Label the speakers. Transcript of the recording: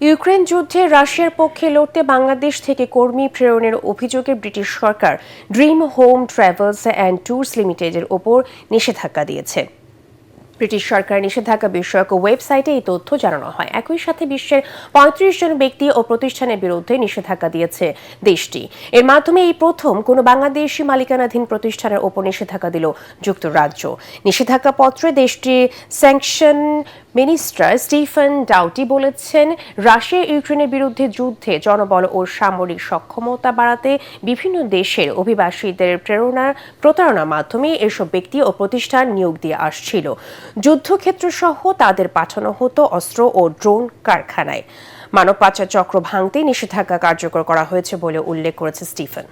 Speaker 1: Ukraine যুদ্ধে রাশিয়ার পক্ষে লড়তে বাংলাদেশ থেকে কর্মী প্রেরণের অভিযোগে British Sarkar dream home travels and tours লিমিটেডের ওপর নিষেধাজ্ঞা দিয়েছে। ব্রিটিশ সরকার নিষেধাজ্ঞা বিষয়ক ওয়েবসাইটে এই তথ্য জানানো হয়। একই সাথে বিশ্বের ৩৫ জন ব্যক্তি ও প্রতিষ্ঠানের বিরুদ্ধে নিষেধাজ্ঞা দিয়েছে দেশটি। এর মাধ্যমে এই প্রথম কোনো বাংলাদেশি মালিকানাধীন প্রতিষ্ঠানের ওপর নিষেধাজ্ঞা দিল যুক্তরাজ্য। নিষেধাজ্ঞা পত্রে দেশটির স্যাংশন মিনিস্টার স্টিফেন ডাউটি বলেছেন, রাশিয়া ইউক্রেনের বিরুদ্ধে যুদ্ধে জনবল ও সামরিক সক্ষমতা বাড়াতে বিভিন্ন দেশের অভিবাসীদের প্রতারণার মাধ্যমে এসব ব্যক্তি ও প্রতিষ্ঠান নিয়োগ দিয়ে আসছিল। যুদ্ধক্ষেত্র সহ তাদের পাঠানো হতো অস্ত্র ও ড্রোন কারখানায়। মানব পাচার চক্র ভাঙতে নিষেধাজ্ঞা কার্যকর করা হয়েছে বলে উল্লেখ করেছে স্টিফেন।